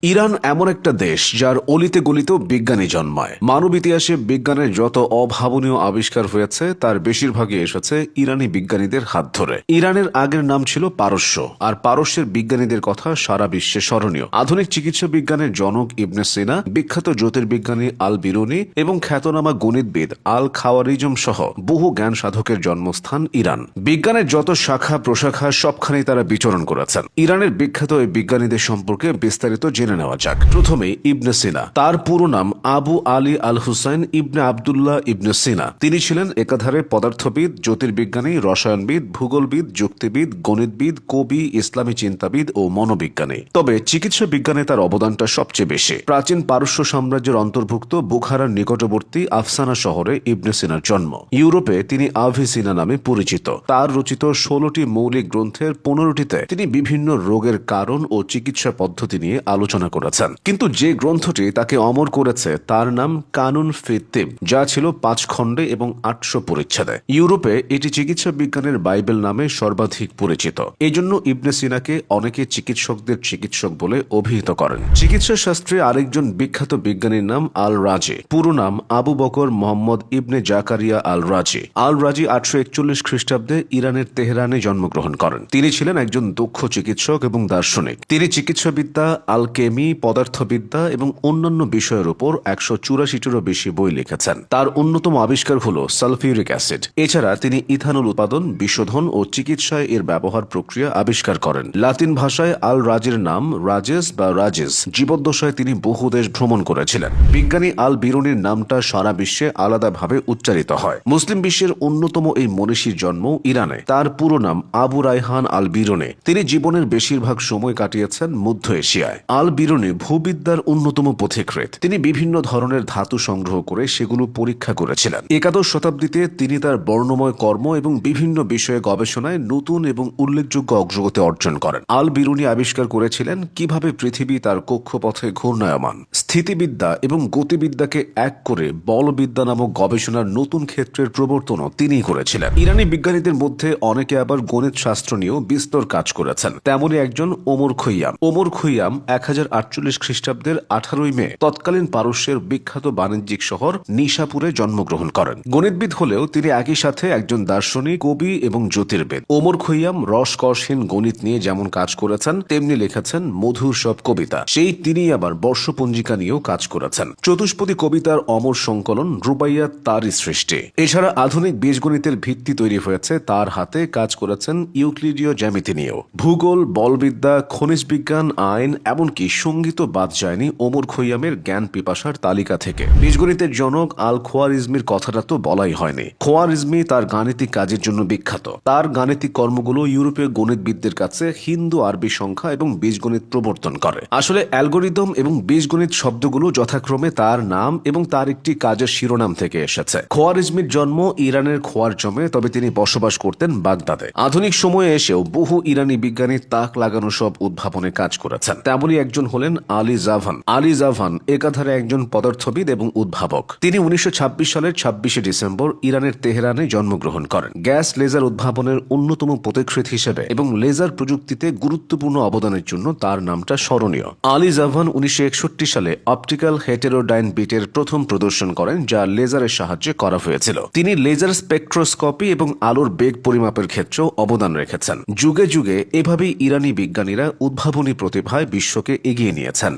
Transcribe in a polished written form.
Iran এমন একটা দেশ যার অলিতে গলিতেও বিজ্ঞানী জন্মায়। মানব ইতিহাসে বিজ্ঞানের যত অভাবনীয় আবিষ্কার হয়েছে তার বেশিরভাগই এসেছে ইরানি বিজ্ঞানীদের হাত ধরে। ইরানের আগের নাম ছিল পারস্য, আর পারস্যের বিজ্ঞানীদের কথা সারা বিশ্বে স্মরণীয়। আধুনিক চিকিৎসা বিজ্ঞানের জনক ইবনে সিনা, বিখ্যাত জ্যোতির্বিজ্ঞানী আল বিরুনি এবং খ্যাতনামা গণিতবিদ আল খাওয়ারিজম সহ বহু জ্ঞান সাধকের জন্মস্থান ইরান। বিজ্ঞানের যত শাখা প্রশাখা সবখানেই তারা বিচরণ করেছেন। ইরানের বিখ্যাত এই বিজ্ঞানীদের সম্পর্কে বিস্তারিত জেনে নেওয়া যাক। প্রথমে ইবনে সিনা। তার পুরো নাম আবু আলী আল হুসাইন ইবনে আবদুল্লাহ ইবনে সিনা। তিনি ছিলেন একাধারে পদার্থবিদ, জ্যোতির্বিজ্ঞানী, রসায়নবিদ, ভূগোলবিদ, যুক্তিবিদ, গণিতবিদ, কবি, ইসলামী চিন্তাবিদ ও মনোবিজ্ঞানী। তবে চিকিৎসা বিজ্ঞানে তার অবদানটা সবচেয়ে বেশি। প্রাচীন পারস্য সাম্রাজ্যের অন্তর্ভুক্ত বুখারার নিকটবর্তী আফসানা শহরে ইবনে সিনার জন্ম। ইউরোপে তিনি আভিসিনা নামে পরিচিত। তার রচিত 16টি মৌলিক গ্রন্থের 15টিতে তিনি বিভিন্ন রোগের কারণ ও চিকিৎসা পদ্ধতি নিয়ে আলোচনা করেছেন। কিন্তু যে গ্রন্থটি তাকে অমর করেছে তার নাম কানুন ফি তিব, যা ছিল 5 খণ্ডে এবং 800 পরিচ্ছেদে। ইউরোপে এটি চিকিৎসা বিজ্ঞানের বাইবেল নামে সর্বাধিক পরিচিত। এই জন্য ইবনে সিনাকে অনেকে চিকিৎসকদের চিকিৎসক বলে অভিহিত করেন। চিকিৎসা শাস্ত্রে আরেকজন বিখ্যাত বিজ্ঞানীর নাম আল রাজি। পুরো নাম আবু বকর মোহাম্মদ ইবনে জাকারিয়া আল রাজি। আল রাজি 841 খ্রিস্টাব্দে ইরানের তেহরানে জন্মগ্রহণ করেন। তিনি ছিলেন একজন দক্ষ চিকিৎসক এবং দার্শনিক। তিনি চিকিৎসাবিদ্যা, আলকেমি, পদার্থবিদ্যা এবং অন্যান্য বিষয়ের উপর 184টিরও বেশি বই লিখেছেন। তার অন্যতম আবিষ্কার হল সালফিউরিক অ্যাসিড। এছাড়া তিনি ইথানল উৎপাদন, বিশোধন ও চিকিৎসায় এর ব্যবহার প্রক্রিয়া আবিষ্কার করেন। লাতিন ভাষায় আল রাজির নাম রাজেস বা রাজেস। জীবদ্দশায় তিনি বহু দেশ ভ্রমণ করেছিলেন। বিজ্ঞানী আল বিরুনির নামটা সারা বিশ্বে আলাদাভাবে উচ্চারিত হয়। মুসলিম বিশ্বের অন্যতম এই মনীষীর জন্ম ইরানে। তার পুরো নাম আবু রায়হান আল বিরুনি। তিনি জীবনের বেশিরভাগ সময় কাটিয়েছেন মধ্য এশিয়ায়। আল বিরুনি ভূবিদ্যার অন্যতম পথিকৃৎ। তিনি বিভিন্ন ধরনের ধাতু সংগ্রহ করে সেগুলো পরীক্ষা করেছিলেন। একাদশ শতাব্দীতে তিনি তার বর্ণময় কর্ম এবং বিভিন্ন বিষয়ে গবেষণায় নতুন এবং উল্লেখযোগ্য অগ্রগতি অর্জন করেন। আল বিরুনি আবিষ্কার করেছিলেন কিভাবে পৃথিবী তার কক্ষপথে ঘূর্ণায়মান। স্থিতিবিদ্যা এবং গতিবিদ্যাকে এক করে বলবিদ্যা নামক গবেষণার নতুন ক্ষেত্রের প্রবর্তনও তিনিই করেছিলেন। ইরানি বিজ্ঞানীদের মধ্যে অনেকে আবার গণিত শাস্ত্র নিয়েও বিস্তর কাজ করেছেন। তেমনই একজন ওমর খৈয়াম। ওমর খৈয়াম 1048 খ্রিস্টাব্দের 18 মে তৎকালীন পারস্যের বিখ্যাত বাণিজ্যিক শহর নিশাপুরে জন্মগ্রহণ করেন। গণিতবিদ হলেও তিনি একই সাথে একজন দার্শনিক, কবি এবং জ্যোতির্বিদ। ওমর খৈয়াম রসকসহীন গণিত নিয়ে যেমন কাজ করেছেন তেমনি লিখেছেন মধুর সব কবিতা। সেই তিনি আবার বর্ষপঞ্জিকা নিয়েও কাজ করেছেন। চতুষ্পদী কবিতার অমর সংকলন রুবাইয়াত তারই সৃষ্টি। এছাড়া আধুনিক বীজগণিতের ভিত্তি তৈরি হয়েছে তার হাতে। কাজ করেছেন ইউক্লিডীয় জ্যামিতি নিয়েও। ভূগোল, বলবিদ্যা, খনিজ বিজ্ঞান, আইন, এমনকি সঙ্গীত বাদ যায়নি ওমর খৈয়ামের জ্ঞান পিপাসার তালিকা থেকে। বীজগণিতের জনক আল খোয়ারিজমির কথাটা তো বলাই হয়নি। খোয়ারিজমি তার গাণিতিক কাজের জন্য বিখ্যাত। তার গাণিতিক কর্মগুলো ইউরোপীয় গণিতবিদদের কাছে হিন্দু আরবি সংখ্যা এবং বীজগণিত প্রবর্তন করে। আসলে অ্যালগোরিদম এবং বীজগণিত শব্দগুলো যথাক্রমে তার নাম এবং তার একটি কাজের শিরোনাম থেকে এসেছে। খোয়ারিজমির জন্ম ইরানের খোয়ারজমে, তবে তিনি বসবাস করতেন বাগদাদে। আধুনিক সময়ে এসেও বহু ইরানি বিজ্ঞানী তাক লাগানো সব উদ্ভাবনে কাজ করেছেন। তেমনই একজন হলেন আলী জাভান। আলী জাভান একাধারে একজন পদার্থবিদ এবং উদ্ভাবক। তিনি 1926 সালের 26শে ডিসেম্বর ইরানের তেহরানে জন্মগ্রহণ করেন। গ্যাস লেজার উদ্ভাবনের অন্যতম পথিকৃৎ হিসেবে এবং লেজার প্রযুক্তিতে গুরুত্বপূর্ণ অবদানের জন্য তার নামটা স্মরণীয়। আলী জাভান 1961 সালে অপটিক্যাল হেটেরোডাইন বিটের প্রথম প্রদর্শন করেন, যা লেজারের সাহায্যে করা হয়েছিল। তিনি লেজার স্পেকট্রোস্কোপি এবং আলোর বেগ পরিমাপের ক্ষেত্রেও অবদান রেখেছেন। যুগে যুগে এভাবেই ইরানি বিজ্ঞানীরা উদ্ভাবনী প্রতিভায় বিশ্বকে এগিয়ে নিয়েছেন।